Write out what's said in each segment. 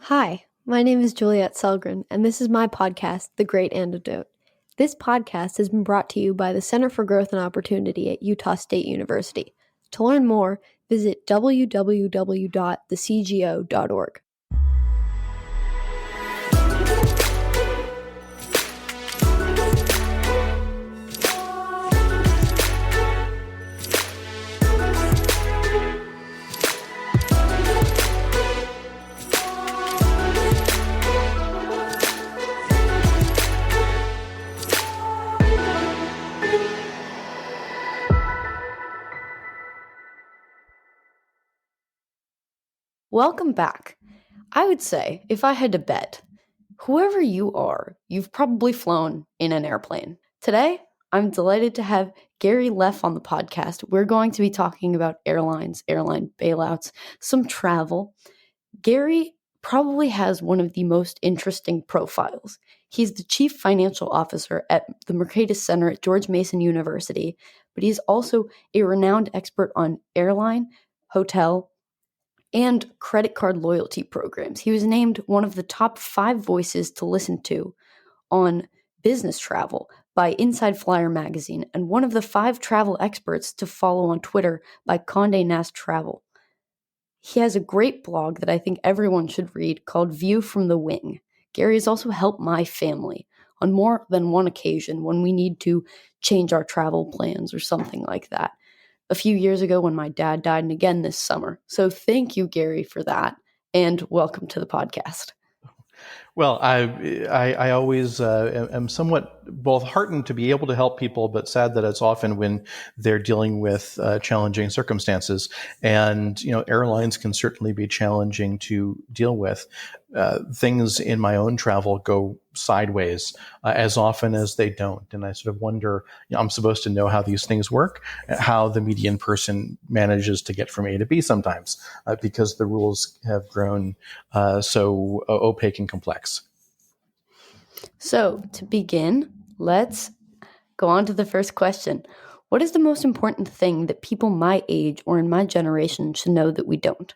Hi, my name is Juliet Selgren, and this is my podcast, The Great Antidote. This podcast has been brought to you by the Center for Growth and Opportunity at Utah State University. To learn more, visit www.thecgo.org. Welcome back. I would say, if I had to bet, whoever you are, you've probably flown in an airplane. Today, I'm delighted to have Gary Leff on the podcast. We're going to be talking about airlines, airline bailouts, some travel. Gary probably has one of the most interesting profiles. He's the chief financial officer at the Mercatus Center at George Mason University, but he's also a renowned expert on airline, hotel, and credit card loyalty programs. He was named one of the top 5 voices to listen to on business travel by Inside Flyer magazine and one of the 5 travel experts to follow on Twitter by Condé Nast Travel. He has a great blog that I think everyone should read called View from the Wing. Gary has also helped my family on more than one occasion when we need to change our travel plans or something like that. A few years ago when my dad died, and again this summer. So thank you, Gary, for that, and welcome to the podcast. Well, I always am somewhat both heartened to be able to help people, but sad that it's often when they're dealing with challenging circumstances. And, airlines can certainly be challenging to deal with. Things in my own travel go sideways as often as they don't. And I sort of wonder, I'm supposed to know how these things work, how the median person manages to get from A to B sometimes, because the rules have grown so opaque and complex. So to begin, let's go on to the first question. What is the most important thing that people my age or in my generation should know that we don't?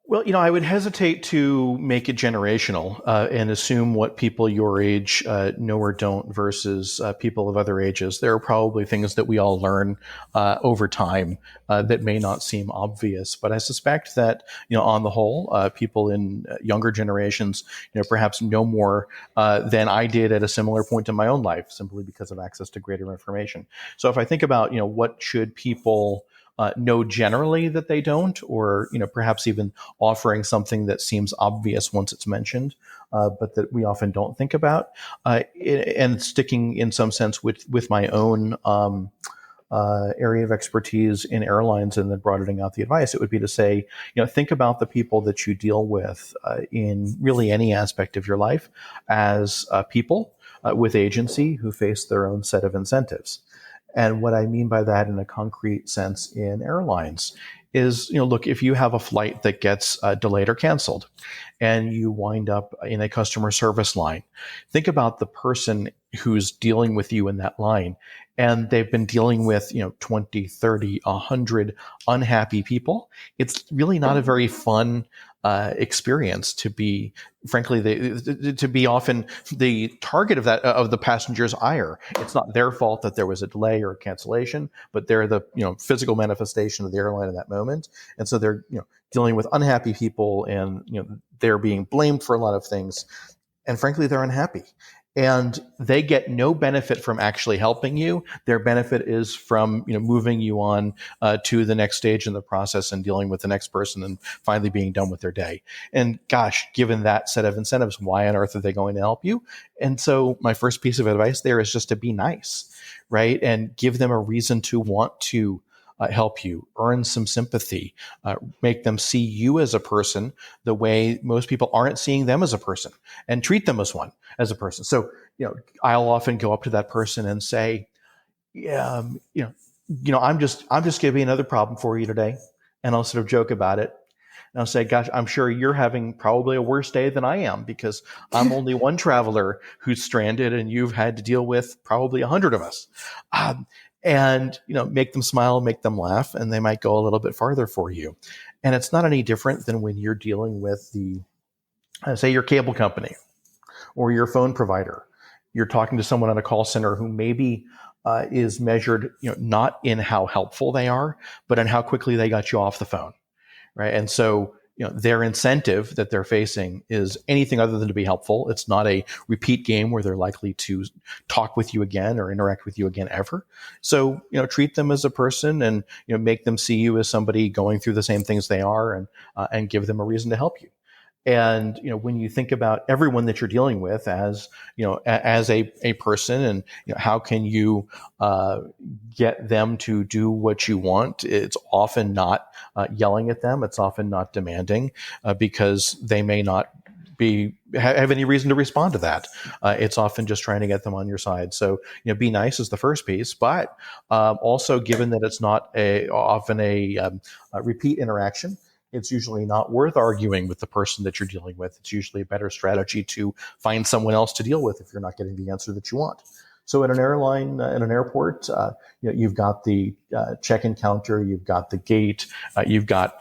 Well, I would hesitate to make it generational and assume what people your age know or don't versus people of other ages. There are probably things that we all learn over time that may not seem obvious, but I suspect that, on the whole, people in younger generations, perhaps know more than I did at a similar point in my own life, simply because of access to greater information. So if I think about, what should people know generally that they don't, or perhaps even offering something that seems obvious once it's mentioned, but that we often don't think about, and sticking in some sense with my own area of expertise in airlines, and then broadening out the advice, it would be to say, think about the people that you deal with in really any aspect of your life as people with agency who face their own set of incentives. And what I mean by that in a concrete sense in airlines is, look, if you have a flight that gets delayed or canceled and you wind up in a customer service line, think about the person who's dealing with you in that line. And they've been dealing with, 20, 30, 100 unhappy people. It's really not a very fun experience to be, frankly, to be often the target of the passenger's ire. It's not their fault that there was a delay or a cancellation, but they're the physical manifestation of the airline in that moment, and so they're dealing with unhappy people, and they're being blamed for a lot of things, and frankly, they're unhappy. And they get no benefit from actually helping you. Their benefit is from moving you on to the next stage in the process and dealing with the next person and finally being done with their day. And gosh, given that set of incentives, why on earth are they going to help you? And so my first piece of advice there is just to be nice, right? And give them a reason to want to help you, earn some sympathy, make them see you as a person the way most people aren't seeing them as a person, and treat them as a person. So, I'll often go up to that person and say, yeah, I'm just going to be another problem for you today. And I'll sort of joke about it. And I'll say, gosh, I'm sure you're having probably a worse day than I am, because I'm only one traveler who's stranded and you've had to deal with probably 100 of us. And, make them smile, make them laugh, and they might go a little bit farther for you. And it's not any different than when you're dealing with say your cable company or your phone provider. You're talking to someone on a call center who maybe is measured, not in how helpful they are, but in how quickly they got you off the phone, right? And so, their incentive that they're facing is anything other than to be helpful. It's not a repeat game where they're likely to talk with you again or interact with you again ever. So, treat them as a person and, make them see you as somebody going through the same things they are, and give them a reason to help you. And, when you think about everyone that you're dealing with as, as a person, and, how can you get them to do what you want? It's often not yelling at them. It's often not demanding, because they may not have any reason to respond to that. It's often just trying to get them on your side. So, be nice is the first piece, but also, given that it's not often a repeat interaction, it's usually not worth arguing with the person that you're dealing with. It's usually a better strategy to find someone else to deal with if you're not getting the answer that you want. So at an airline, in an airport, you've got the check-in counter, you've got the gate, you've got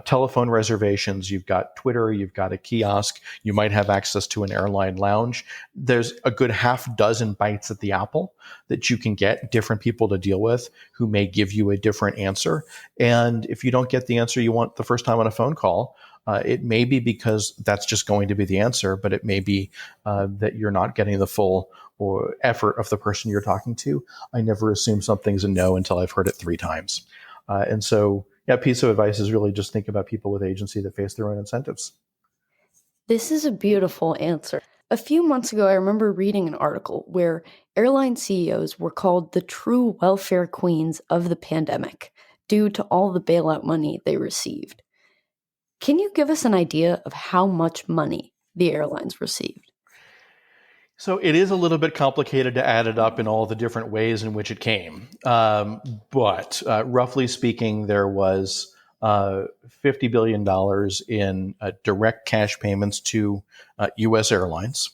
telephone reservations, you've got Twitter, you've got a kiosk, you might have access to an airline lounge. There's a good half dozen bites at the apple that you can get different people to deal with who may give you a different answer. And if you don't get the answer you want the first time on a phone call, it may be because that's just going to be the answer, but it may be that you're not getting the full or effort of the person you're talking to. I never assume something's a no until I've heard it 3 times. And so, piece of advice is really just think about people with agency that face their own incentives. This is a beautiful answer. A few months ago, I remember reading an article where airline CEOs were called the true welfare queens of the pandemic due to all the bailout money they received. Can you give us an idea of how much money the airlines received? So it is a little bit complicated to add it up in all the different ways in which it came. But roughly speaking, there was $50 billion in direct cash payments to U.S. airlines,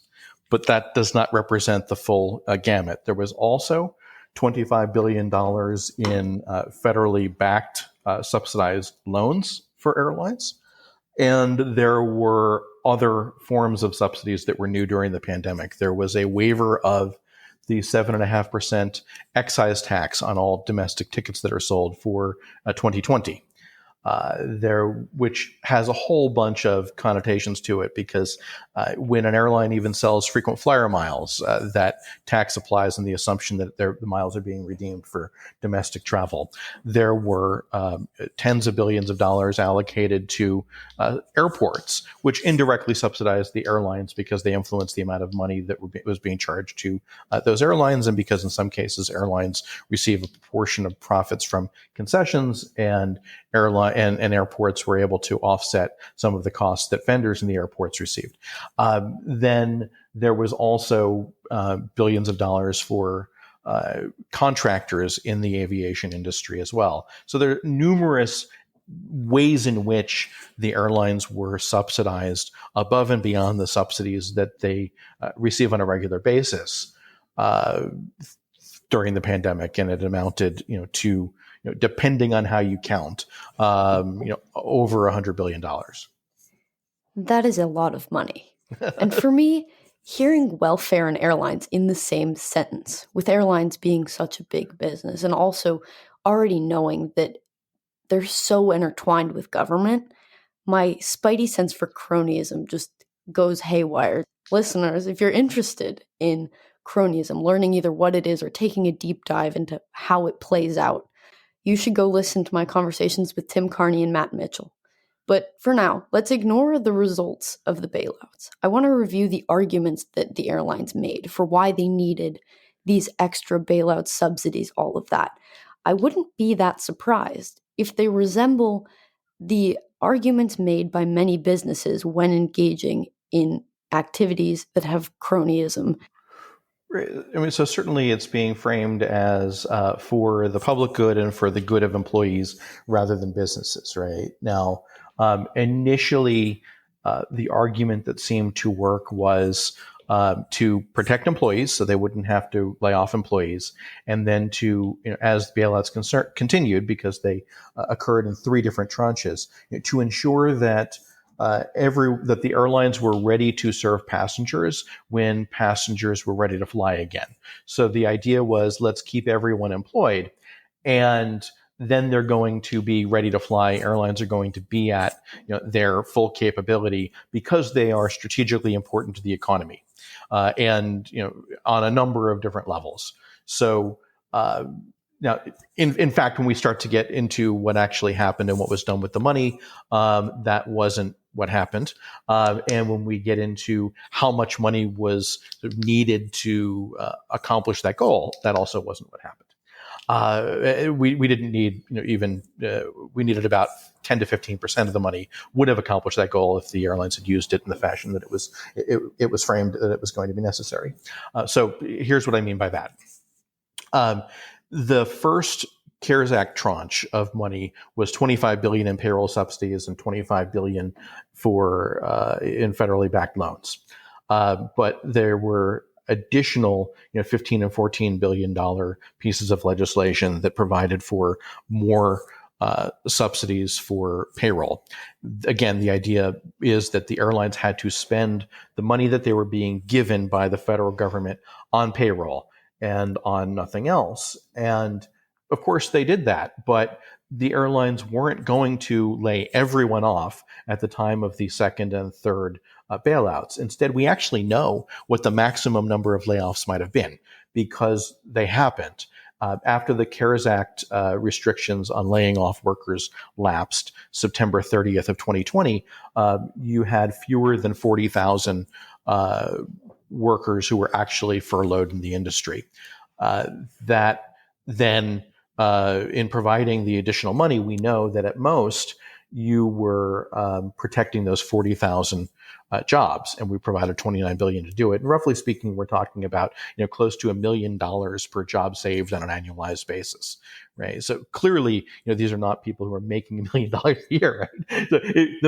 but that does not represent the full gamut. There was also $25 billion in federally backed subsidized loans for airlines. And there were other forms of subsidies that were new during the pandemic. There was a waiver of the 7.5% excise tax on all domestic tickets that are sold for 2020. Which has a whole bunch of connotations to it, because when an airline even sells frequent flyer miles, that tax applies on the assumption that the miles are being redeemed for domestic travel. There were tens of billions of dollars allocated to airports, which indirectly subsidized the airlines because they influenced the amount of money that was being charged to those airlines, and because in some cases airlines receive a proportion of profits from concessions, and airports were able to offset some of the costs that vendors in the airports received. Then there was also billions of dollars for contractors in the aviation industry as well. So there are numerous ways in which the airlines were subsidized above and beyond the subsidies that they receive on a regular basis during the pandemic, and it amounted, to, depending on how you count, over $100 billion. That is a lot of money. And for me, hearing welfare and airlines in the same sentence, with airlines being such a big business, and also already knowing that they're so intertwined with government, my spidey sense for cronyism just goes haywire. Listeners, if you're interested in cronyism, learning either what it is or taking a deep dive into how it plays out, you should go listen to my conversations with Tim Carney and Matt Mitchell. But for now, let's ignore the results of the bailouts. I want to review the arguments that the airlines made for why they needed these extra bailout subsidies, all of that. I wouldn't be that surprised if they resemble the arguments made by many businesses when engaging in activities that have cronyism. I mean, so certainly it's being framed as for the public good and for the good of employees rather than businesses, right? Now, initially, the argument that seemed to work was to protect employees so they wouldn't have to lay off employees, and then to, as the bailouts continued, because they occurred in three different tranches, to ensure that that the airlines were ready to serve passengers when passengers were ready to fly again. So the idea was, let's keep everyone employed, and then they're going to be ready to fly. Airlines are going to be at their full capability because they are strategically important to the economy, and on a number of different levels. So now, in fact, when we start to get into what actually happened and what was done with the money, that wasn't what happened. And when we get into how much money was needed to accomplish that goal, that also wasn't what happened. We didn't need we needed about 10 to 15% of the money would have accomplished that goal if the airlines had used it in the fashion that it was framed that it was going to be necessary. So here's what I mean by that. The first CARES Act tranche of money was $25 billion in payroll subsidies and $25 billion in federally backed loans. But there were additional, $15 and $14 billion pieces of legislation that provided for more subsidies for payroll. Again, the idea is that the airlines had to spend the money that they were being given by the federal government on payroll and on nothing else. And of course they did that, but the airlines weren't going to lay everyone off at the time of the second and third bailouts. Instead, we actually know what the maximum number of layoffs might have been because they happened. After the CARES Act restrictions on laying off workers lapsed September 30th of 2020, you had fewer than 40,000 workers who were actually furloughed in the industry. That then, in providing the additional money, we know that at most you were protecting those 40,000 jobs, and we provided $29 billion to do it. And roughly speaking, we're talking about close to $1 million per job saved on an annualized basis, right? So clearly, these are not people who are making $1 million a year. Right? So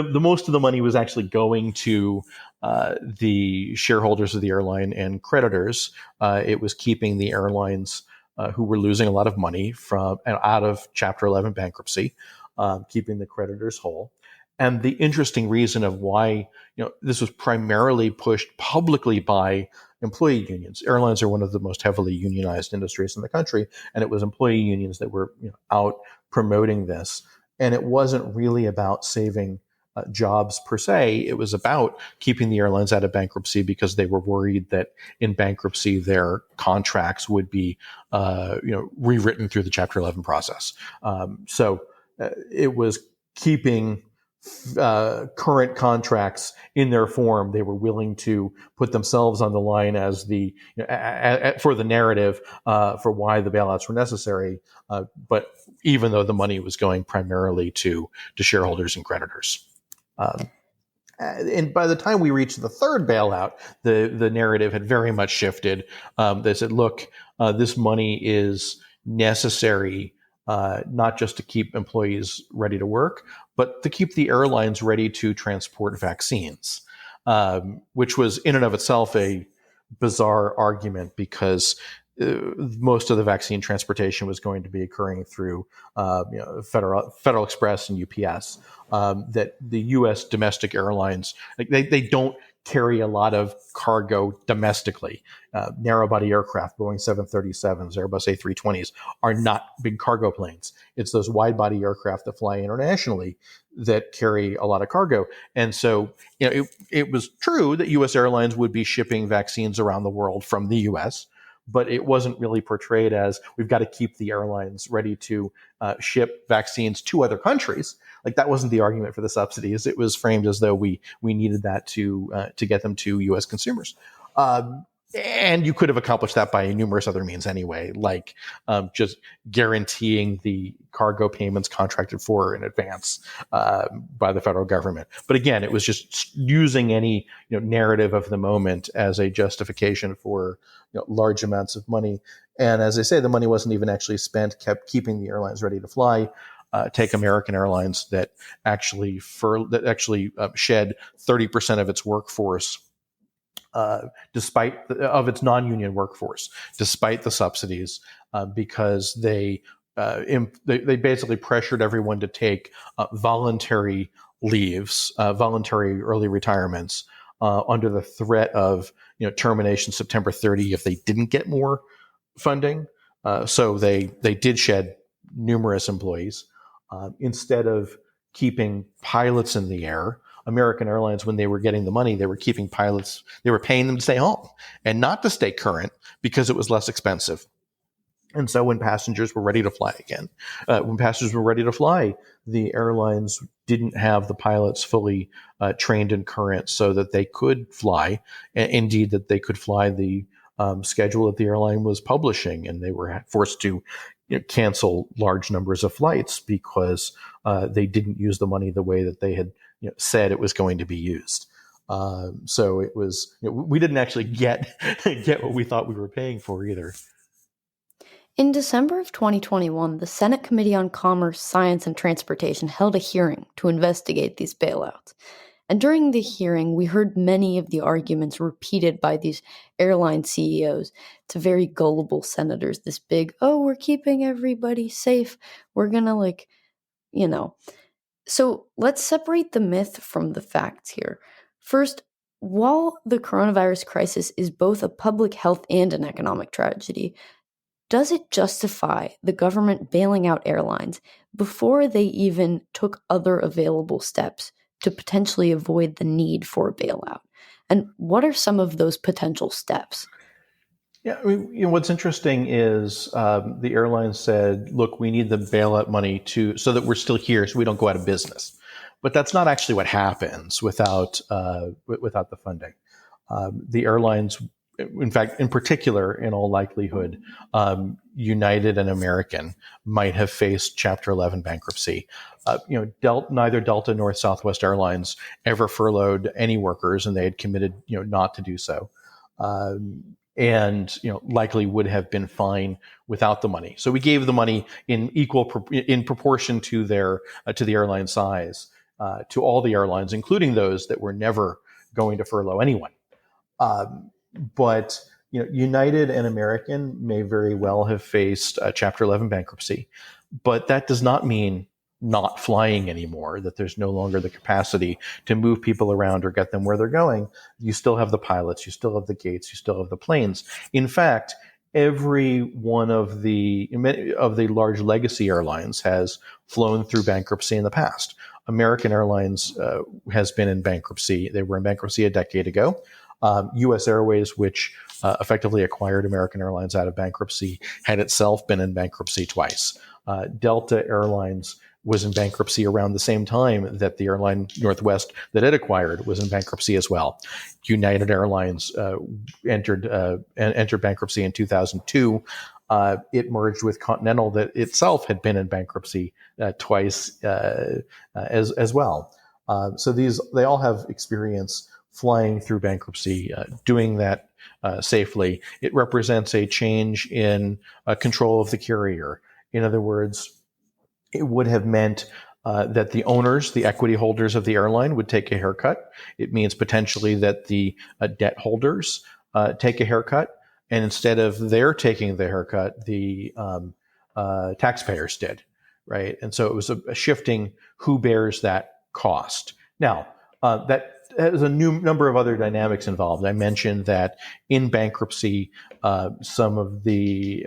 the most of the money was actually going to the shareholders of the airline and creditors. It was keeping the airlines who were losing a lot of money out of Chapter 11 bankruptcy, keeping the creditors whole. And the interesting reason of why this was primarily pushed publicly by employee unions. Airlines are one of the most heavily unionized industries in the country, and it was employee unions that were out promoting this. And it wasn't really about saving jobs per se. It was about keeping the airlines out of bankruptcy because they were worried that in bankruptcy their contracts would be rewritten through the Chapter 11 process. So it was keeping current contracts in their form. They were willing to put themselves on the line as for the narrative for why the bailouts were necessary. But even though the money was going primarily to shareholders and creditors. And by the time we reached the third bailout, the narrative had very much shifted. They said, look, this money is necessary not just to keep employees ready to work, but to keep the airlines ready to transport vaccines, which was in and of itself a bizarre argument because most of the vaccine transportation was going to be occurring through Federal Express and UPS. That the U.S. domestic airlines, they don't carry a lot of cargo domestically. Narrow-body aircraft, Boeing 737s, Airbus A320s, are not big cargo planes. It's those wide-body aircraft that fly internationally that carry a lot of cargo. And so, it was true that U.S. airlines would be shipping vaccines around the world from the U.S., but it wasn't really portrayed as we've got to keep the airlines ready to ship vaccines to other countries. Like that wasn't the argument for the subsidies. It was framed as though we needed that to get them to U.S. consumers. And you could have accomplished that by numerous other means anyway, like just guaranteeing the cargo payments contracted for in advance by the federal government. But again, it was just using any narrative of the moment as a justification for large amounts of money. And as I say, the money wasn't even actually spent, kept keeping the airlines ready to fly. Take American Airlines that actually shed 30% of its workforce despite of its non-union workforce, despite the subsidies, because they basically pressured everyone to take voluntary leaves, voluntary early retirements, under the threat of termination September 30 if they didn't get more funding. So they did shed numerous employees. Instead of keeping pilots in the air, American Airlines, when they were getting the money, they were keeping pilots, they were paying them to stay home and not to stay current because it was less expensive. And so when passengers were ready to fly again, the airlines didn't have the pilots fully trained and current so that they could fly. Indeed, that they could fly the schedule that the airline was publishing, and they were forced to cancel large numbers of flights because they didn't use the money the way that they had said it was going to be used. So it was we didn't actually get what we thought we were paying for either. In December of 2021, the Senate Committee on Commerce, Science, and Transportation held a hearing to investigate these bailouts. And during the hearing, we heard many of the arguments repeated by these airline CEOs to very gullible senators. This big, oh, we're keeping everybody safe. We're going to, So let's separate the myth from the facts here. First, while the coronavirus crisis is both a public health and an economic tragedy, does it justify the government bailing out airlines before they even took other available steps to potentially avoid the need for a bailout? And what are some of those potential steps? Yeah, I mean, what's interesting is the airlines said, "Look, we need the bailout money so that we're still here, so we don't go out of business." But that's not actually what happens without the funding. The airlines, in fact, in particular, in all likelihood, United and American might have faced Chapter 11 bankruptcy. Neither Delta nor Southwest Airlines ever furloughed any workers, and they had committed, not to do so. And likely would have been fine without the money. So we gave the money in proportion to the airline size, to all the airlines, including those that were never going to furlough anyone. But United and American may very well have faced Chapter 11 bankruptcy, but that does not mean not flying anymore, that there's no longer the capacity to move people around or get them where they're going. You still have the pilots, you still have the gates, you still have the planes. In fact, every one of the large legacy airlines has flown through bankruptcy in the past. American Airlines has been in bankruptcy. They were in bankruptcy a decade ago. U.S. Airways, which effectively acquired American Airlines out of bankruptcy, had itself been in bankruptcy twice. Delta Airlines was in bankruptcy around the same time that the airline Northwest that it acquired was in bankruptcy as well. United Airlines entered bankruptcy in 2002. It merged with Continental, that itself had been in bankruptcy twice as well. So they all have experience flying through bankruptcy, doing that safely. It represents a change in control of the carrier. In other words, it would have meant that the owners, the equity holders of the airline, would take a haircut. It means potentially that the debt holders take a haircut. And instead of their taking the haircut, the taxpayers did, right? And so it was a shifting who bears that cost. Now, that has a new number of other dynamics involved. I mentioned that in bankruptcy, some of the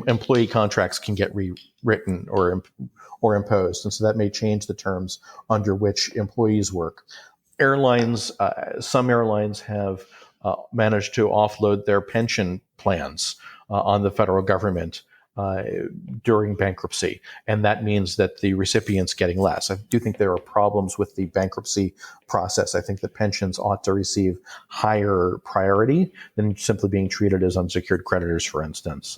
employee contracts can get rewritten or imposed, and so that may change the terms under which employees work. Airlines, some airlines have managed to offload their pension plans on the federal government during bankruptcy, and that means that the recipient's getting less. I do think there are problems with the bankruptcy process. I think that pensions ought to receive higher priority than simply being treated as unsecured creditors, for instance,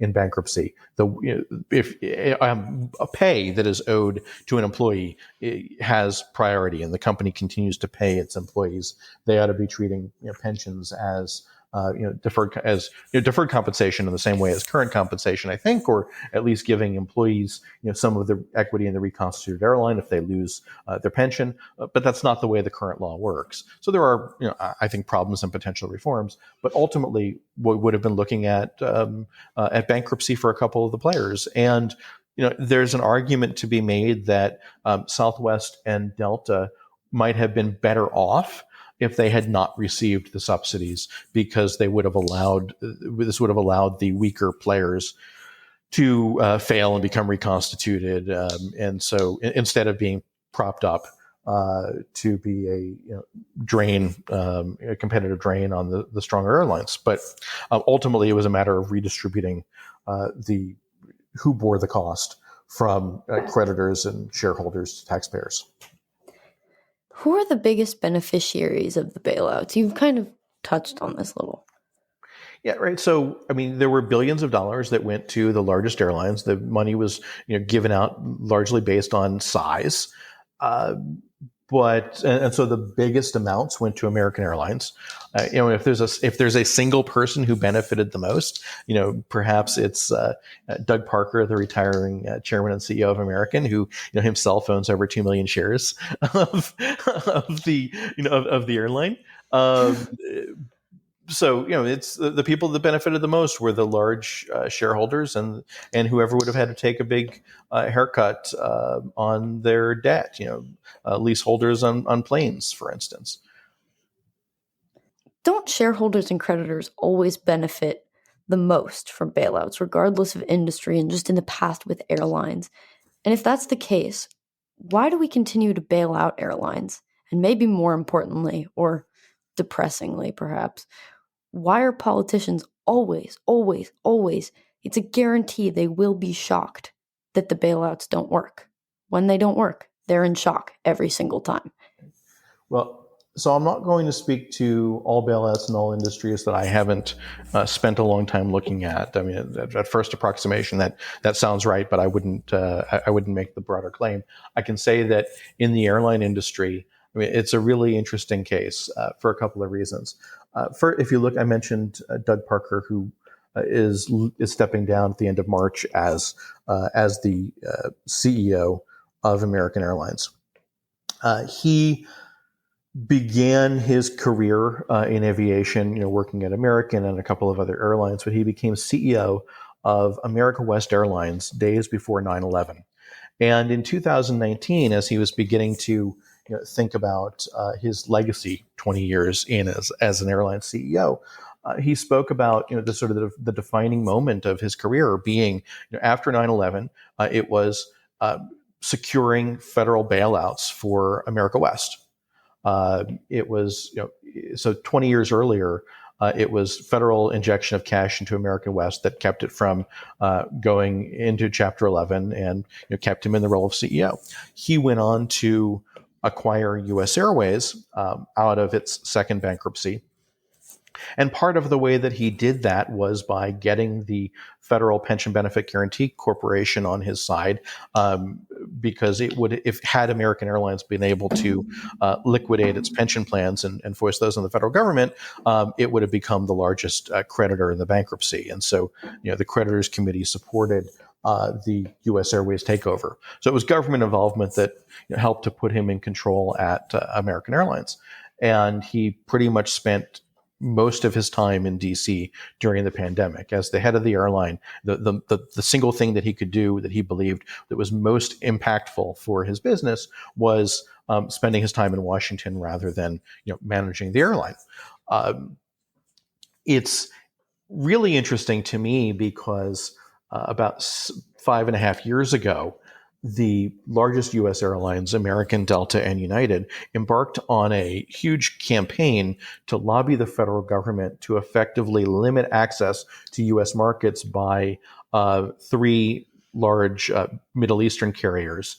in bankruptcy. If a pay that is owed to an employee has priority, and the company continues to pay its employees, they ought to be treating pensions as deferred compensation in the same way as current compensation, I think, or at least giving employees some of the equity in the reconstituted airline if they lose their pension. But that's not the way the current law works. So there are, I think, problems and potential reforms. But ultimately, we would have been looking at bankruptcy for a couple of the players. And there's an argument to be made that Southwest and Delta might have been better off if they had not received the subsidies, because this would have allowed the weaker players to fail and become reconstituted, and so instead of being propped up to be a competitive drain on the stronger airlines. But ultimately, it was a matter of redistributing who bore the cost from creditors and shareholders to taxpayers. Who are the biggest beneficiaries of the bailouts? You've kind of touched on this a little. Yeah, right. So, there were billions of dollars that went to the largest airlines. The money was, given out largely based on size. And so the biggest amounts went to American Airlines. If there's a single person who benefited the most, perhaps it's Doug Parker, the retiring chairman and CEO of American, who himself owns over 2 million shares of the airline. So it's the people that benefited the most were the large shareholders and whoever would have had to take a big haircut on their debt. Leaseholders on planes, for instance. Don't shareholders and creditors always benefit the most from bailouts, regardless of industry, and just in the past with airlines? And if that's the case, why do we continue to bail out airlines? And maybe more importantly, or depressingly perhaps, why are politicians always, it's a guarantee they will be shocked that the bailouts don't work? When they don't work, they're in shock every single time. Well, so I'm not going to speak to all bailouts in all industries that I haven't spent a long time looking at. At first approximation, that sounds right, but I wouldn't make the broader claim. I can say that in the airline industry, it's a really interesting case for a couple of reasons. If you look, I mentioned Doug Parker, who is stepping down at the end of March as the CEO of American Airlines. He began his career in aviation, working at American and a couple of other airlines, but he became CEO of America West Airlines days before 9/11. And in 2019, as he was beginning to think about his legacy 20 years in as an airline CEO, he spoke about the sort of the defining moment of his career being after 9/11. It was securing federal bailouts for America West. It was so 20 years earlier. It was federal injection of cash into American West that kept it from going into Chapter 11 and kept him in the role of CEO. He went on to acquire U.S. Airways out of its second bankruptcy. And part of the way that he did that was by getting the Federal Pension Benefit Guaranty Corporation on his side, because had American Airlines been able to liquidate its pension plans and force those on the federal government, it would have become the largest creditor in the bankruptcy. And so, the creditors committee supported the U.S. Airways takeover. So it was government involvement that helped to put him in control at American Airlines, and he pretty much spent most of his time in DC during the pandemic as the head of the airline. The single thing that he could do that he believed that was most impactful for his business was spending his time in Washington rather than managing the airline. It's really interesting to me because about 5.5 years ago, the largest U.S. airlines, American, Delta, and United, embarked on a huge campaign to lobby the federal government to effectively limit access to U.S. markets by three large Middle Eastern carriers,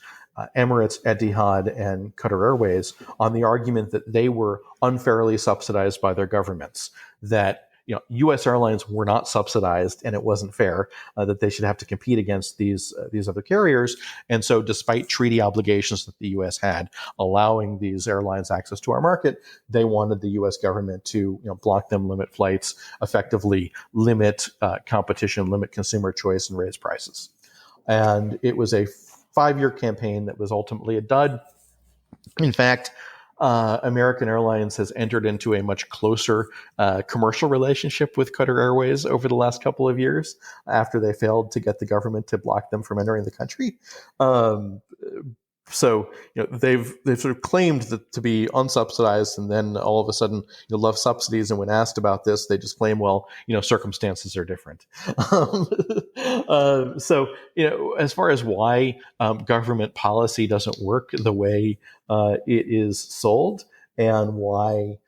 Emirates, Etihad, and Qatar Airways, on the argument that they were unfairly subsidized by their governments, that U.S. airlines were not subsidized, and it wasn't fair that they should have to compete against these other carriers. And so, despite treaty obligations that the U.S. had allowing these airlines access to our market, they wanted the U.S. government to block them, limit flights, effectively limit competition, limit consumer choice, and raise prices. And it was a 5-year campaign that was ultimately a dud. In fact, American Airlines has entered into a much closer commercial relationship with Qatar Airways over the last couple of years after they failed to get the government to block them from entering the country. So they've sort of claimed to be unsubsidized, and then all of a sudden love subsidies. And when asked about this, they just claim, well, circumstances are different. So as far as why government policy doesn't work the way it is sold, and why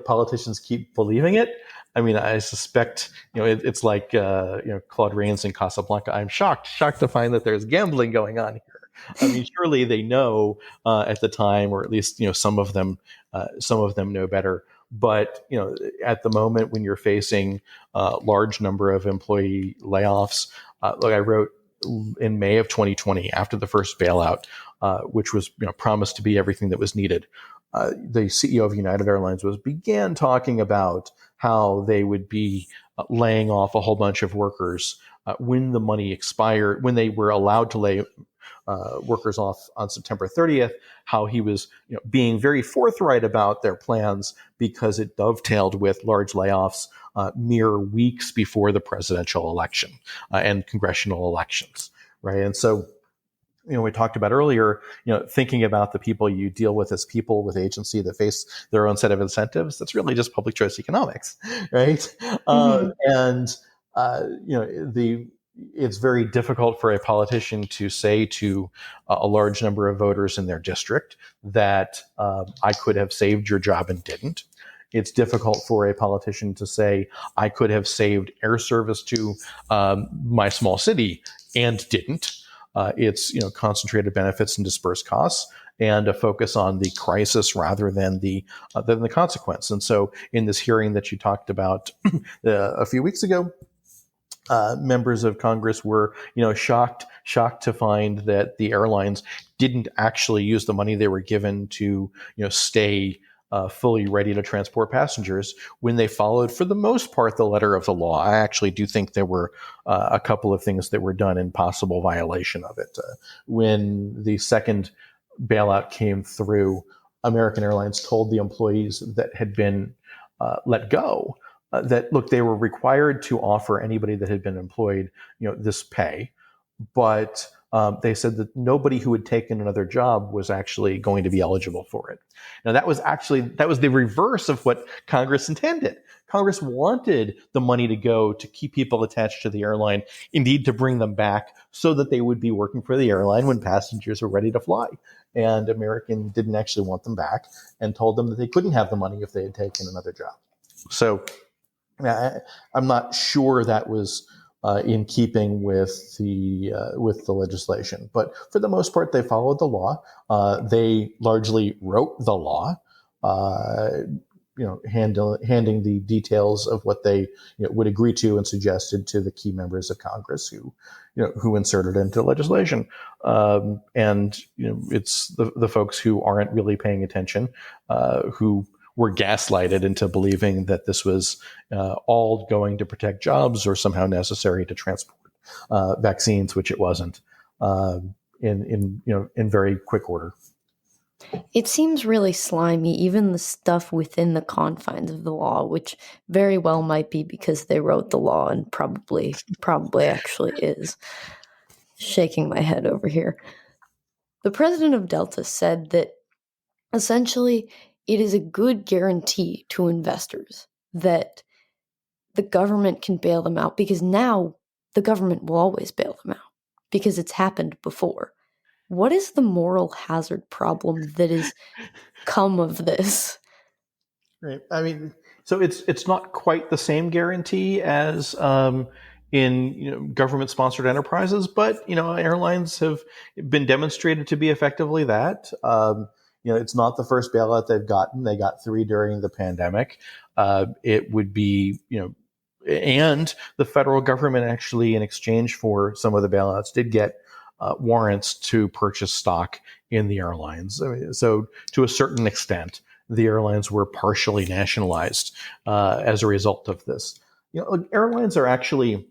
politicians keep believing it, I mean, I suspect it's like Claude Rains in Casablanca. I'm shocked to find that there's gambling going on here. I mean, surely they know at the time, or at least some of them know better. But at the moment when you're facing a large number of employee layoffs, like I wrote in May of 2020, after the first bailout, which was promised to be everything that was needed, the CEO of United Airlines began talking about how they would be laying off a whole bunch of workers when the money expired, when they were allowed to lay workers off on September 30th, how he was being very forthright about their plans because it dovetailed with large layoffs mere weeks before the presidential election and congressional elections, right? And so we talked about earlier, thinking about the people you deal with as people with agency that face their own set of incentives. That's really just public choice economics, right? Mm-hmm. It's very difficult for a politician to say to a large number of voters in their district that I could have saved your job and didn't. It's difficult for a politician to say I could have saved air service to my small city and didn't. It's concentrated benefits and dispersed costs, and a focus on the crisis rather than the consequence. And so, in this hearing that you talked about a few weeks ago, members of Congress were shocked to find that the airlines didn't actually use the money they were given to stay fully ready to transport passengers when they followed, for the most part, the letter of the law. I actually do think there were a couple of things that were done in possible violation of it. When the second bailout came through, American Airlines told the employees that had been let go that, look, they were required to offer anybody that had been employed, this pay, but they said that nobody who had taken another job was actually going to be eligible for it. Now, that was the reverse of what Congress intended. Congress wanted the money to go to keep people attached to the airline, indeed to bring them back so that they would be working for the airline when passengers were ready to fly. And American didn't actually want them back and told them that they couldn't have the money if they had taken another job. So I'm not sure that was in keeping with the legislation, but for the most part, they followed the law. They largely wrote the law, handing the details of what they would agree to and suggested to the key members of Congress who inserted it into legislation. And it's the folks who aren't really paying attention who were gaslighted into believing that this was all going to protect jobs or somehow necessary to transport vaccines, which it wasn't, in very quick order. It seems really slimy, even the stuff within the confines of the law, which very well might be because they wrote the law and probably actually is. Shaking my head over here. The president of Delta said that essentially it is a good guarantee to investors that the government can bail them out, because now the government will always bail them out because it's happened before. What is the moral hazard problem that has come of this? Right. I mean, so it's not quite the same guarantee as in government-sponsored enterprises, but airlines have been demonstrated to be effectively that. it's not the first bailout they've gotten. They got 3 during the pandemic. It would be, and the federal government actually, in exchange for some of the bailouts, did get warrants to purchase stock in the airlines. I mean, so to a certain extent, the airlines were partially nationalized as a result of this. Airlines are actually,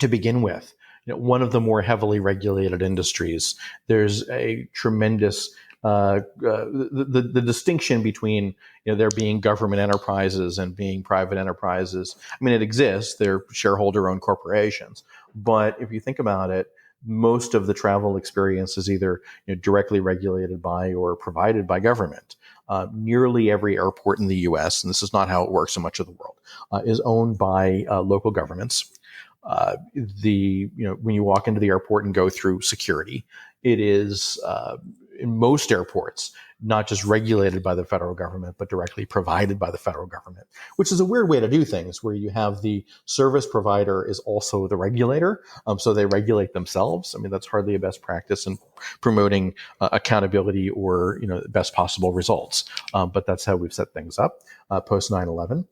to begin with, one of the more heavily regulated industries. There's a tremendous the distinction between there being government enterprises and being private enterprises. I mean, it exists. They're shareholder-owned corporations, but if you think about it, most of the travel experience is either directly regulated by or provided by government. Nearly every airport in the U.S., and this is not how it works in much of the world, is owned by local governments. When you walk into the airport and go through security, it is in most airports not just regulated by the federal government, but directly provided by the federal government, which is a weird way to do things, where you have the service provider is also the regulator, so they regulate themselves. I mean, that's hardly a best practice in promoting accountability or best possible results. But that's how we've set things up post 9/11.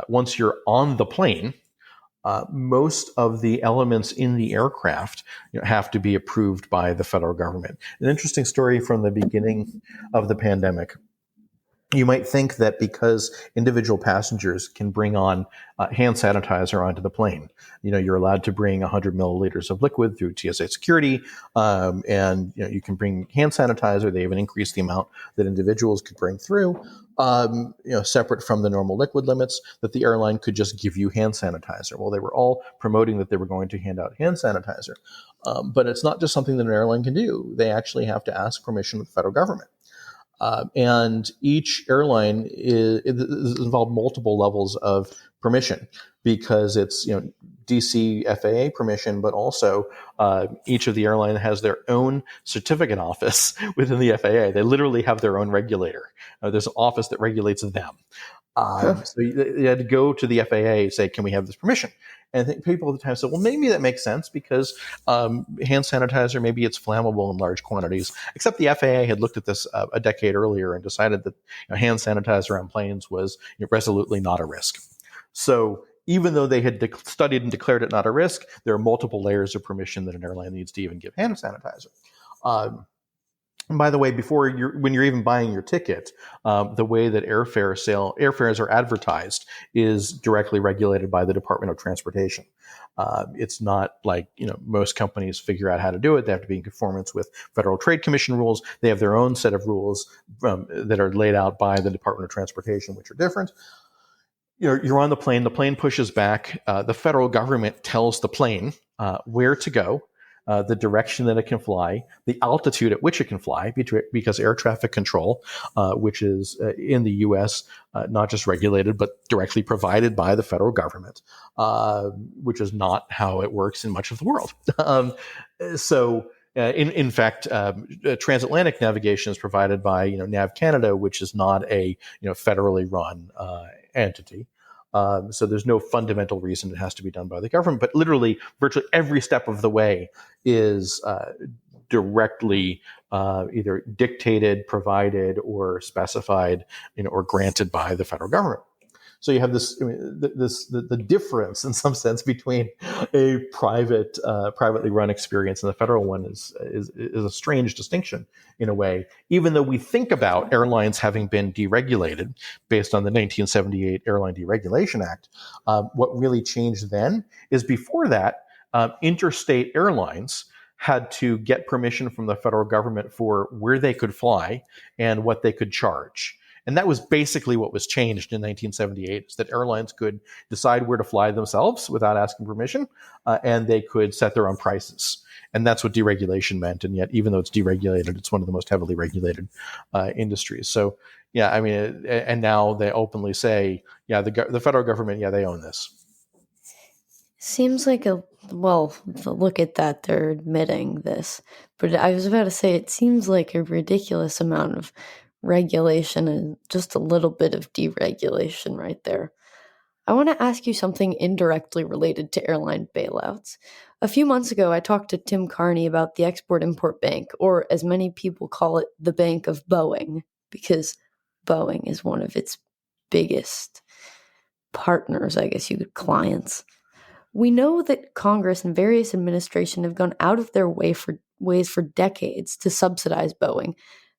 Once you're on the plane, most of the elements in the aircraft have to be approved by the federal government. An interesting story from the beginning of the pandemic. You might think that because individual passengers can bring on hand sanitizer onto the plane, you're allowed to bring 100 milliliters of liquid through TSA security, and you can bring hand sanitizer. They even increased the amount that individuals could bring through, separate from the normal liquid limits, that the airline could just give you hand sanitizer. Well, they were all promoting that they were going to hand out hand sanitizer, but it's not just something that an airline can do. They actually have to ask permission of the federal government. And each airline is involved multiple levels of permission, because it's DC FAA permission, but also each of the airline has their own certificate office within the FAA. They literally have their own regulator. There's an office that regulates them. So you had to go to the FAA and say, can we have this permission? And I think people at the time said, well, maybe that makes sense, because hand sanitizer, maybe it's flammable in large quantities. Except the FAA had looked at this a decade earlier and decided that hand sanitizer on planes was resolutely not a risk. So even though they had studied and declared it not a risk, there are multiple layers of permission that an airline needs to even give hand sanitizer. And by the way, when you're even buying your ticket, the way that airfares are advertised is directly regulated by the Department of Transportation. It's not like most companies figure out how to do it. They have to be in conformance with Federal Trade Commission rules. They have their own set of rules that are laid out by the Department of Transportation, which are different. You're on the plane. The plane pushes back. The federal government tells the plane where to go, the direction that it can fly, the altitude at which it can fly, because air traffic control, which is in the U.S. Not just regulated, but directly provided by the federal government, which is not how it works in much of the world. In fact, transatlantic navigation is provided by Nav Canada, which is not a federally run entity. So there's no fundamental reason it has to be done by the government, but literally virtually every step of the way is directly either dictated, provided, or specified, or granted by the federal government. So you have the difference in some sense between a privately run experience and the federal one is a strange distinction in a way. Even though we think about airlines having been deregulated based on the 1978 Airline Deregulation Act, what really changed then is before that, interstate airlines had to get permission from the federal government for where they could fly and what they could charge. And that was basically what was changed in 1978, is that airlines could decide where to fly themselves without asking permission, and they could set their own prices. And that's what deregulation meant. And yet, even though it's deregulated, it's one of the most heavily regulated industries. So, yeah, I mean, and now they openly say, yeah, the federal government, yeah, they own this. Seems like look at that, they're admitting this. But I was about to say, it seems like a ridiculous amount of regulation and just a little bit of deregulation right there. I want to ask you something indirectly related to airline bailouts. A few months ago, I talked to Tim Carney about the Export Import Bank, or as many people call it, the Bank of Boeing, because Boeing is one of its biggest partners, I guess you could clients. We know that Congress and various administrations have gone out of their ways for decades to subsidize Boeing.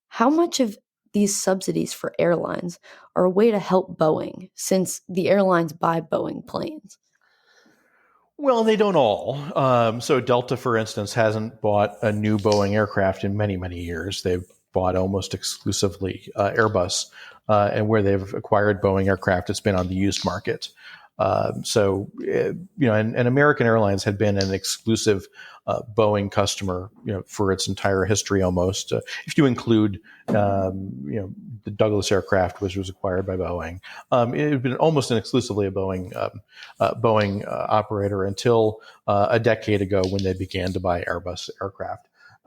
How much of these subsidies for airlines are a way to help Boeing, since the airlines buy Boeing planes? Well, they don't all. So Delta, for instance, hasn't bought a new Boeing aircraft in many, many years. They've bought almost exclusively Airbus, and where they've acquired Boeing aircraft, it's been on the used market. And American Airlines had been an exclusive Boeing customer, for its entire history almost. If you include, the Douglas aircraft, which was acquired by Boeing, it had been almost exclusively a Boeing operator until a decade ago when they began to buy Airbus aircraft.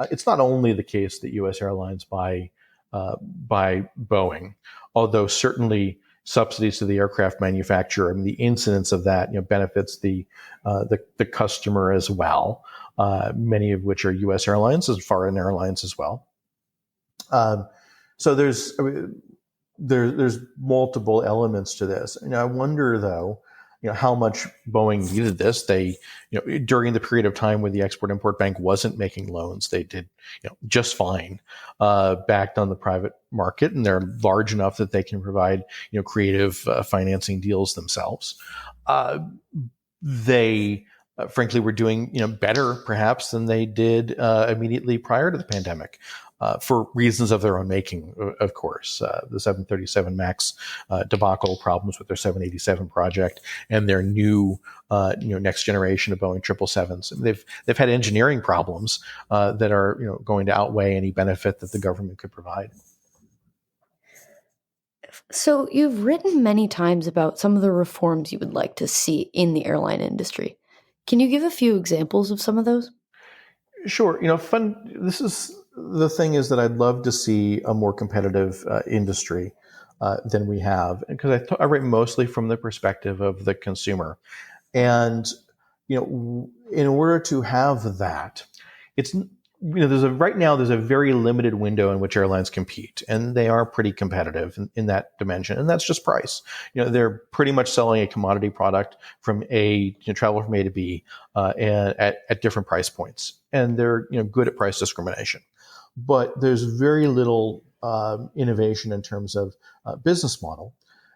It's not only the case that U.S. airlines buy Boeing, although certainly subsidies to the aircraft manufacturer, I mean, the incidence of that, benefits the customer as well. Many of which are U.S. airlines and foreign airlines as well. So there's multiple elements to this. And I wonder, though, how much Boeing needed this. They, during the period of time when the Export-Import Bank wasn't making loans, they did, just fine, backed on the private market, and they're large enough that they can provide, creative financing deals themselves. They frankly were doing, better perhaps than they did immediately prior to the pandemic. For reasons of their own making, of course. The 737 MAX debacle, problems with their 787 project, and their new, next generation of Boeing 777s. They've had engineering problems that are, going to outweigh any benefit that the government could provide. So you've written many times about some of the reforms you would like to see in the airline industry. Can you give a few examples of some of those? Sure. This is the thing is that I'd love to see a more competitive industry than we have, because I write mostly from the perspective of the consumer, and in order to have that, it's right now there's a very limited window in which airlines compete, and they are pretty competitive in that dimension, and that's just price. They're pretty much selling a commodity product from travel from A to B, and at different price points, and they're good at price discrimination. But there's very little innovation in terms of business model.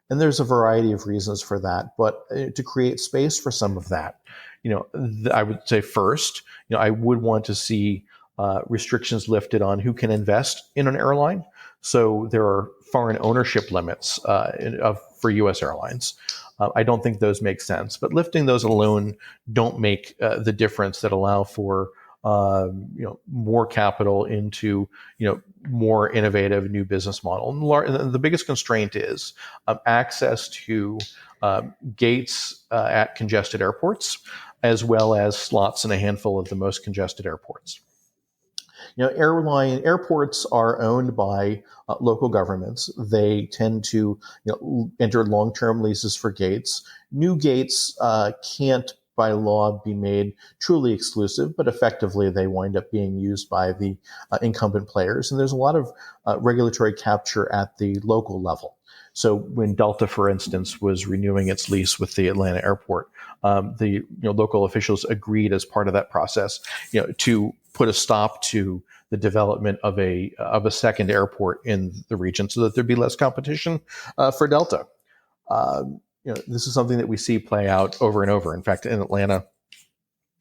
And there's a variety of reasons for that. But to create space for some of that, I would say first, I would want to see restrictions lifted on who can invest in an airline. So there are foreign ownership limits for U.S. airlines. I don't think those make sense. But lifting those alone don't make the difference that allow for more capital into, more innovative new business model. And the biggest constraint is access to gates at congested airports, as well as slots in a handful of the most congested airports. Airports are owned by local governments. They tend to enter long-term leases for gates. New gates can't by law be made truly exclusive, but effectively they wind up being used by the incumbent players. And there's a lot of regulatory capture at the local level. So when Delta, for instance, was renewing its lease with the Atlanta airport, the local officials agreed as part of that process, to put a stop to the development of a second airport in the region, so that there'd be less competition for Delta. This is something that we see play out over and over. In fact, in Atlanta,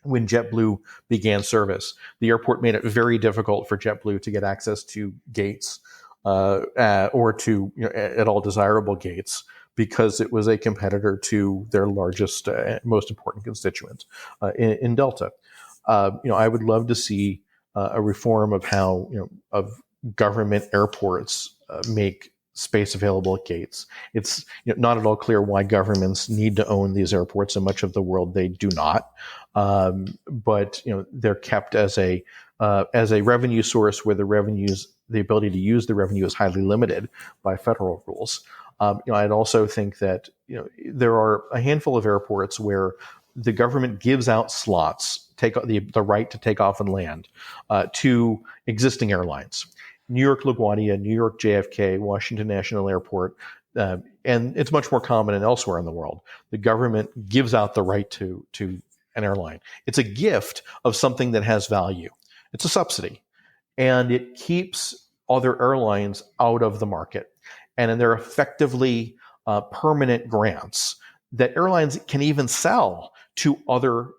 when JetBlue began service, the airport made it very difficult for JetBlue to get access to gates or to at all desirable gates, because it was a competitor to their largest, most important constituent in Delta. I would love to see a reform of how of government airports make space available at gates. It's not at all clear why governments need to own these airports. In much of the world, they do not. But they're kept as a revenue source where the ability to use the revenue is highly limited by federal rules. I'd also think that there are a handful of airports where the government gives out slots, take the right to take off and land to existing airlines. New York LaGuardia, New York JFK, Washington National Airport, and it's much more common and elsewhere in the world. The government gives out the right to an airline. It's a gift of something that has value. It's a subsidy, and it keeps other airlines out of the market. And they're effectively permanent grants that airlines can even sell to other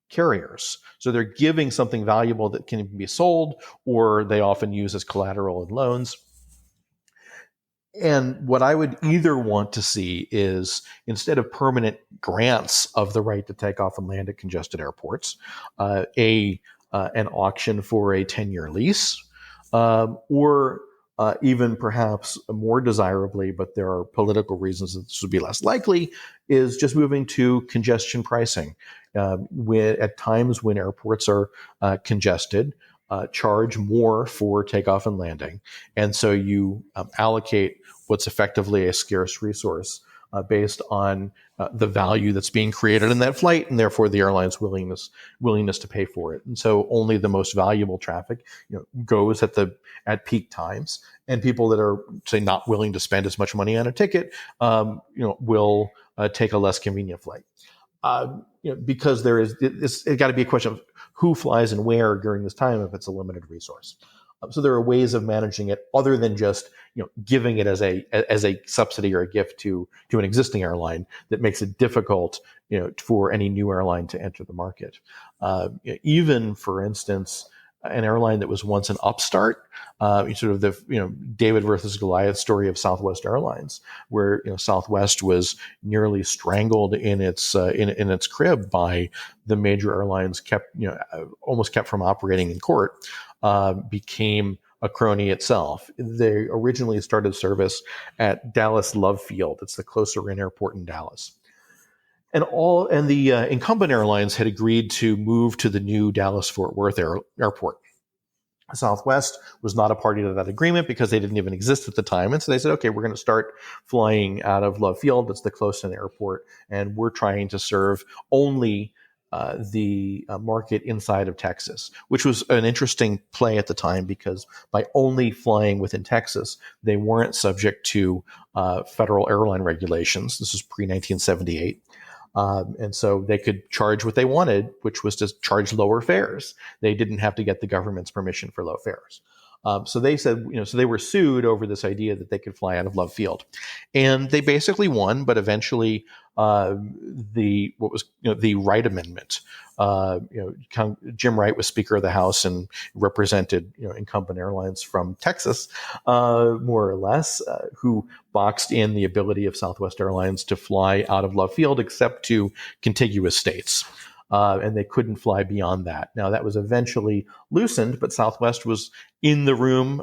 carriers. So they're giving something valuable that can be sold, or they often use as collateral in loans. And what I would either want to see is, instead of permanent grants of the right to take off and land at congested airports, an auction for a 10-year lease, or even perhaps more desirably, but there are political reasons that this would be less likely, is just moving to congestion pricing. At times when airports are congested, charge more for takeoff and landing. And so you allocate what's effectively a scarce resource based on the value that's being created in that flight, and therefore the airline's willingness to pay for it. And so only the most valuable traffic goes at peak times, and people that are, say, not willing to spend as much money on a ticket will take a less convenient flight. Because it's got to be a question of who flies and where during this time if it's a limited resource. So there are ways of managing it other than just giving it as a subsidy or a gift to an existing airline that makes it difficult for any new airline to enter the market. Even, for instance, an airline that was once an upstart, sort of the David versus Goliath story of Southwest Airlines, where Southwest was nearly strangled in its crib by the major airlines, almost kept from operating in court, became a crony itself. They originally started service at Dallas Love Field. It's the closer in airport in Dallas. And the incumbent airlines had agreed to move to the new Dallas-Fort Worth airport. Southwest was not a party to that agreement because they didn't even exist at the time. And so they said, okay, we're going to start flying out of Love Field. That's the closest airport. And we're trying to serve only the market inside of Texas, which was an interesting play at the time, because by only flying within Texas, they weren't subject to federal airline regulations. This was pre-1978. And so they could charge what they wanted, which was to charge lower fares. They didn't have to get the government's permission for low fares. So they said, so they were sued over this idea that they could fly out of Love Field, and they basically won. But eventually, the Wright Amendment, Jim Wright was Speaker of the House and represented incumbent airlines from Texas, more or less, who boxed in the ability of Southwest Airlines to fly out of Love Field except to contiguous states. And they couldn't fly beyond that. Now, that was eventually loosened, but Southwest was in the room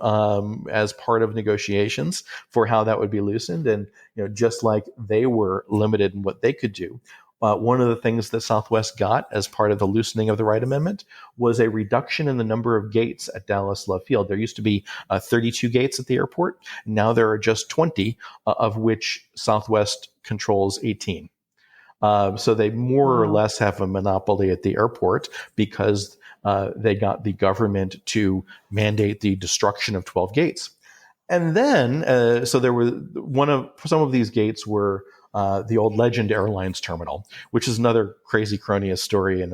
as part of negotiations for how that would be loosened. And just like they were limited in what they could do, one of the things that Southwest got as part of the loosening of the Wright Amendment was a reduction in the number of gates at Dallas Love Field. There used to be 32 gates at the airport. Now there are just 20, of which Southwest controls 18. So they more or less have a monopoly at the airport because they got the government to mandate the destruction of 12 gates. And then, so there were some of these gates were the old Legend Airlines terminal, which is another crazy cronyist story in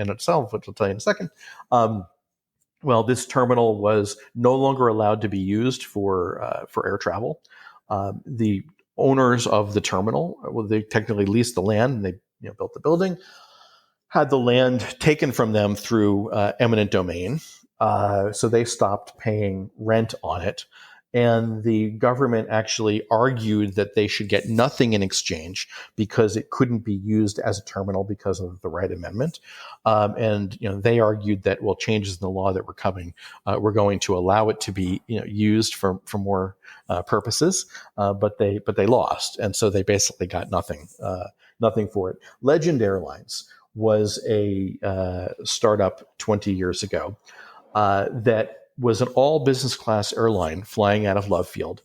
itself, which I'll tell you in a second. Well, this terminal was no longer allowed to be used for air travel. The owners of the terminal, well, they technically leased the land and they built the building, had the land taken from them through eminent domain. So they stopped paying rent on it. And the government actually argued that they should get nothing in exchange because it couldn't be used as a terminal because of the Wright Amendment. And they argued that, well, changes in the law that were coming were going to allow it to be used for more purposes, but they lost, and so they basically got nothing for it. Legend Airlines was a startup 20 years ago that was an all business class airline flying out of Love Field.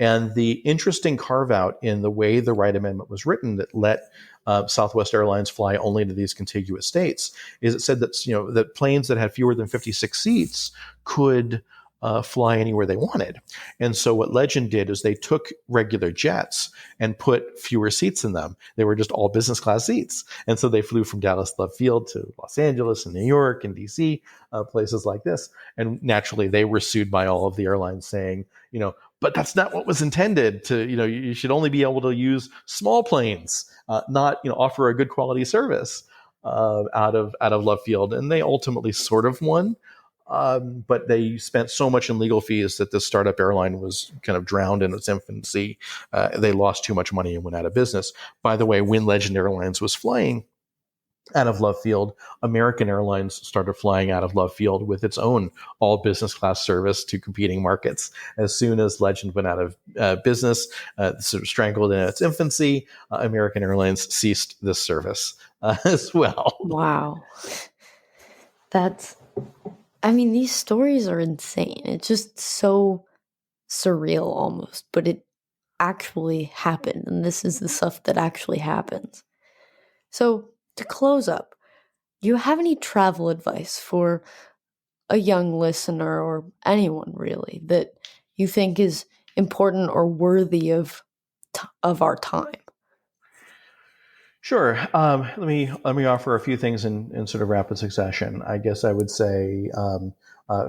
And the interesting carve out in the way the Wright Amendment was written that let Southwest Airlines fly only to these contiguous states is it said that that planes that had fewer than 56 seats could fly anywhere they wanted. And so what Legend did is they took regular jets and put fewer seats in them. They were just all business class seats. And so they flew from Dallas Love Field to Los Angeles and New York and DC, places like this. And naturally, they were sued by all of the airlines saying, but that's not what was intended to, you should only be able to use small planes, not, offer a good quality service out of Love Field. And they ultimately sort of won. But they spent so much in legal fees that this startup airline was kind of drowned in its infancy. They lost too much money and went out of business. By the way, when Legend Airlines was flying out of Love Field, American Airlines started flying out of Love Field with its own all business class service to competing markets. As soon as Legend went out of business, sort of strangled in its infancy, American Airlines ceased this service as well. Wow. These stories are insane. It's just so surreal almost, but it actually happened. And this is the stuff that actually happens. So to close up, do you have any travel advice for a young listener or anyone really that you think is important or worthy of our time? Sure. Let me offer a few things in sort of rapid succession. I guess I would say,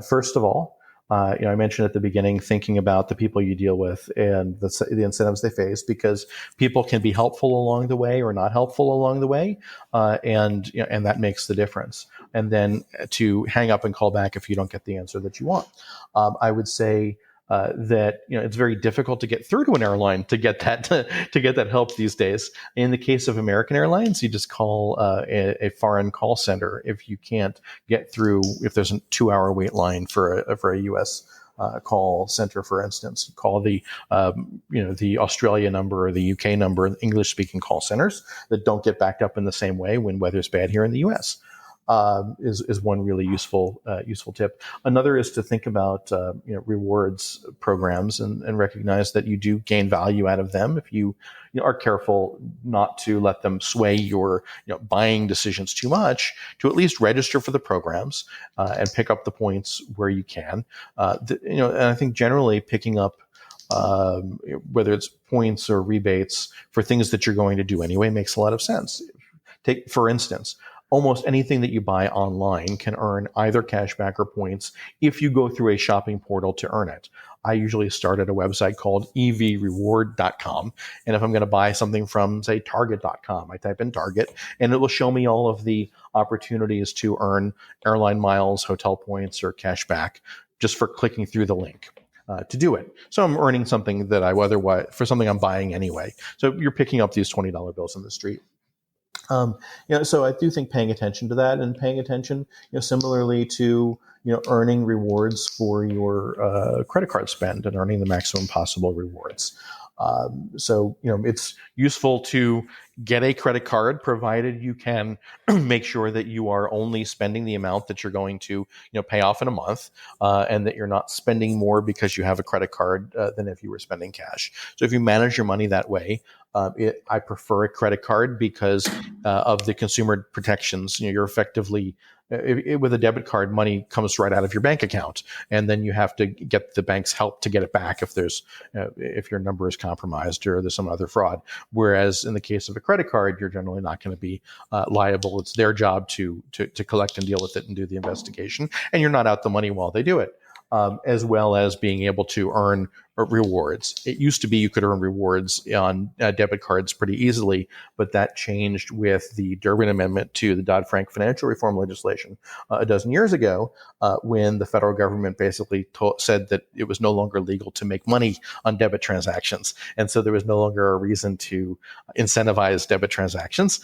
first of all, I mentioned at the beginning thinking about the people you deal with and the incentives they face, because people can be helpful along the way or not helpful along the way, and that makes the difference. And then to hang up and call back if you don't get the answer that you want. I would say. That it's very difficult to get through to an airline to get that help these days. In the case of American Airlines, you just call a foreign call center if you can't get through. If there's a 2-hour wait line for a U.S. Call center, for instance, call the Australia number or the UK number, English speaking call centers that don't get backed up in the same way when weather's bad here in the U.S. Is one really useful tip. Another is to think about rewards programs and recognize that you do gain value out of them if you are careful not to let them sway your buying decisions too much. To at least register for the programs and pick up the points where you can. And I think generally picking up. Whether it's points or rebates for things that you're going to do anyway makes a lot of sense. Take, for instance, almost anything that you buy online can earn either cashback or points if you go through a shopping portal to earn it. I usually start at a website called evreward.com. And if I'm going to buy something from, say, target.com, I type in Target, and it will show me all of the opportunities to earn airline miles, hotel points, or cashback just for clicking through the link. To do it. So I'm earning something that I otherwise, for something I'm buying anyway. So you're picking up these $20 bills in the street. So I do think paying attention to that and paying attention, similarly to, earning rewards for your credit card spend and earning the maximum possible rewards. It's useful to get a credit card provided you can make sure that you are only spending the amount that you're going to, pay off in a month, and that you're not spending more because you have a credit card than if you were spending cash. So if you manage your money that way, I prefer a credit card because of the consumer protections. You're effectively with a debit card, money comes right out of your bank account, and then you have to get the bank's help to get it back if your number is compromised or there's some other fraud. Whereas in the case of a credit card, you're generally not going to be liable. It's their job to collect and deal with it and do the investigation, and you're not out the money while they do it. As well as being able to earn rewards. It used to be you could earn rewards on debit cards pretty easily, but that changed with the Durbin Amendment to the Dodd-Frank financial reform legislation a dozen years ago, when the federal government basically said that it was no longer legal to make money on debit transactions. And so there was no longer a reason to incentivize debit transactions,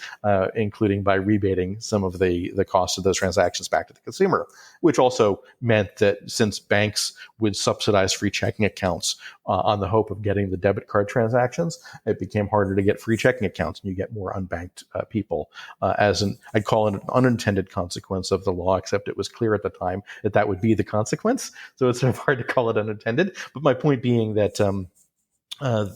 including by rebating some of the cost of those transactions back to the consumer, which also meant that since banks would subsidize free checking accounts on the hope of getting the debit card transactions, it became harder to get free checking accounts, and you get more unbanked people. I'd call it an unintended consequence of the law, except it was clear at the time that would be the consequence. So it's sort of hard to call it unintended. But my point being that Uh,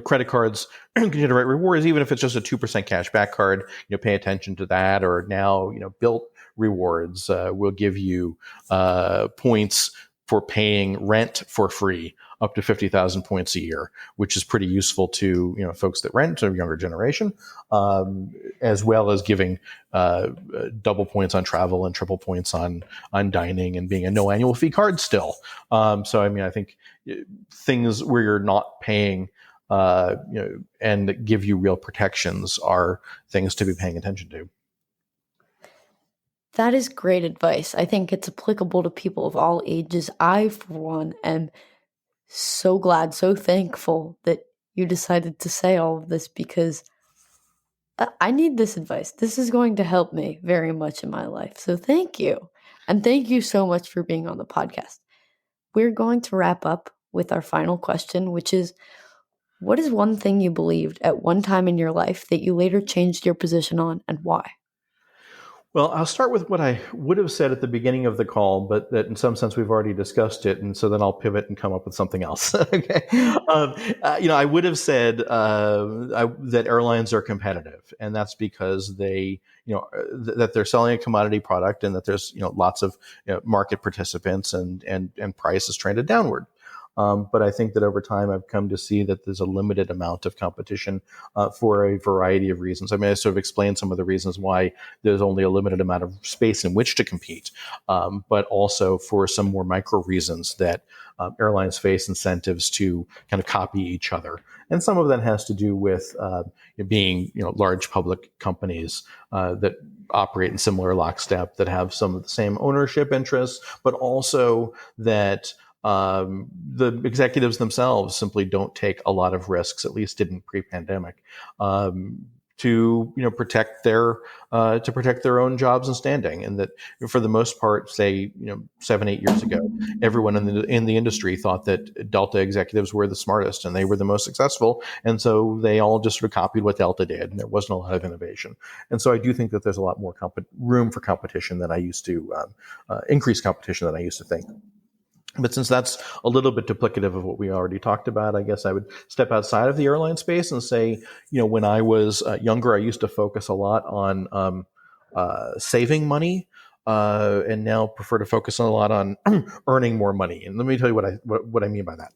credit cards can generate rewards, even if it's just a 2% cash back card. Pay attention to that. Or now, Built rewards will give you points for paying rent for free, up to 50,000 points a year, which is pretty useful to folks that rent, to a younger generation, as well as giving double points on travel and triple points on dining, and being a no annual fee card still. So I think things where you're not paying, and give you real protections are things to be paying attention to. That is great advice. I think it's applicable to people of all ages. I, for one, am so glad, so thankful that you decided to say all of this, because I need this advice. This is going to help me very much in my life. So thank you. And thank you so much for being on the podcast. We're going to wrap up with our final question, which is, what is one thing you believed at one time in your life that you later changed your position on, and why? Well, I'll start with what I would have said at the beginning of the call, but that in some sense we've already discussed it, and so then I'll pivot and come up with something else. Okay, I would have said that airlines are competitive, and that's because they, that they're selling a commodity product, and that there's lots of market participants, and price is trended downward. But I think that over time, I've come to see that there's a limited amount of competition for a variety of reasons. I sort of explained some of the reasons why there's only a limited amount of space in which to compete, but also for some more micro reasons that airlines face incentives to kind of copy each other. And some of that has to do with being large public companies that operate in similar lockstep, that have some of the same ownership interests, but also that the executives themselves simply don't take a lot of risks, at least didn't pre-pandemic, to protect their own jobs and standing. And that for the most part, say 7-8 years ago, everyone in the industry thought that Delta executives were the smartest and they were the most successful, and so they all just sort of copied what Delta did, and there wasn't a lot of innovation. And so I do think that there's a lot more room for competition than I used to increased competition than I used to think. But since that's a little bit duplicative of what we already talked about, I guess I would step outside of the airline space and say, when I was younger, I used to focus a lot on saving money, and now prefer to focus a lot on earning more money. And let me tell you what I mean by that.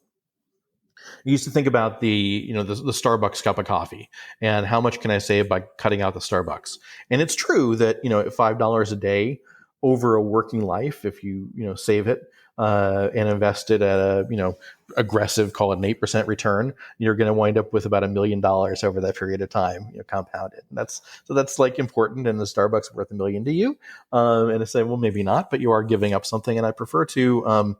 I used to think about the Starbucks cup of coffee and how much can I save by cutting out the Starbucks. And it's true that at $5 a day over a working life, if you save it, and invest it at a aggressive, call it an 8% return, you're going to wind up with about $1 million over that period of time, compounded. And that's like important, and the Starbucks worth $1 million to you. And I say, well, maybe not, but you are giving up something. And I prefer to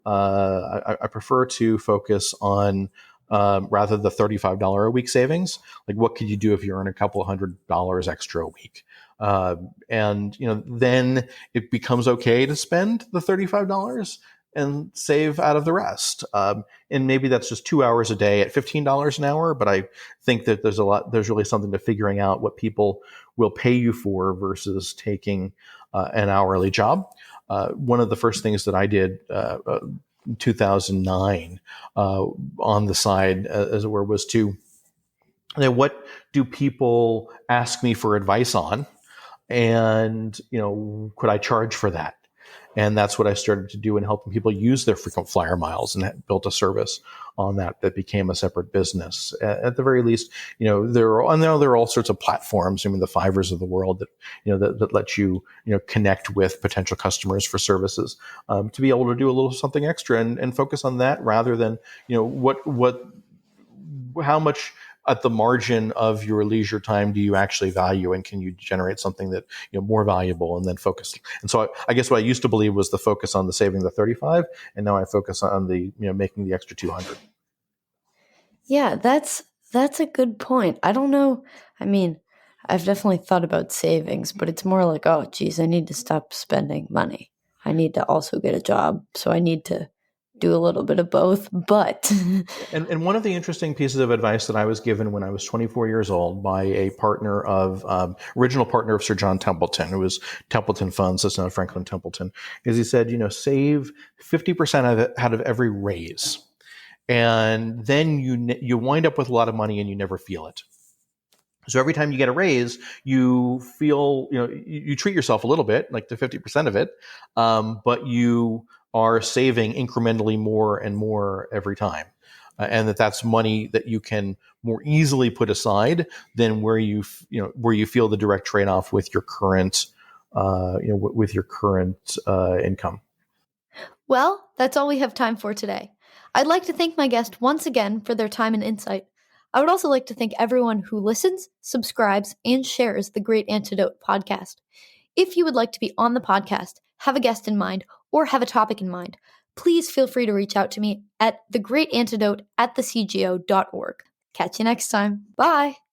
I prefer to focus on rather the $35 a week savings. Like, what could you do if you earn a couple $100 extra a week? And then it becomes okay to spend the $35 and save out of the rest. And maybe that's just 2 hours a day at $15 an hour. But I think that there's really something to figuring out what people will pay you for versus taking an hourly job. One of the first things that I did in 2009 on the side, as it were, was to, what do people ask me for advice on? And, could I charge for that? And that's what I started to do in helping people use their frequent flyer miles, and built a service on that became a separate business. At the very least, there are all sorts of platforms. The Fivers of the world that, that let you, connect with potential customers for services, to be able to do a little something extra and focus on that rather than, how much at the margin of your leisure time do you actually value, and can you generate something that more valuable, and then focus. And so I guess what I used to believe was the focus on the saving the 35, and now I focus on the making the extra 200. Yeah, that's a good point. I don't know. I've definitely thought about savings, but it's more like, oh, geez, I need to stop spending money. I need to also get a job, so I need to do a little bit of both. But and one of the interesting pieces of advice that I was given when I was 24 years old by a partner of original partner of Sir John Templeton, who was Templeton Funds, that's now Franklin Templeton, is he said, save 50% of it out of every raise. and then you wind up with a lot of money and you never feel it. So every time you get a raise, you feel, you treat yourself a little bit, like to 50% of it, but you are saving incrementally more and more every time. And that's money that you can more easily put aside than where you feel the direct trade-off with your current, income. Well, that's all we have time for today. I'd like to thank my guest once again for their time and insight. I would also like to thank everyone who listens, subscribes, and shares the Great Antidote podcast. If you would like to be on the podcast, have a guest in mind, or have a topic in mind, please feel free to reach out to me at thegreatantidote@thecgo.org. Catch you next time. Bye!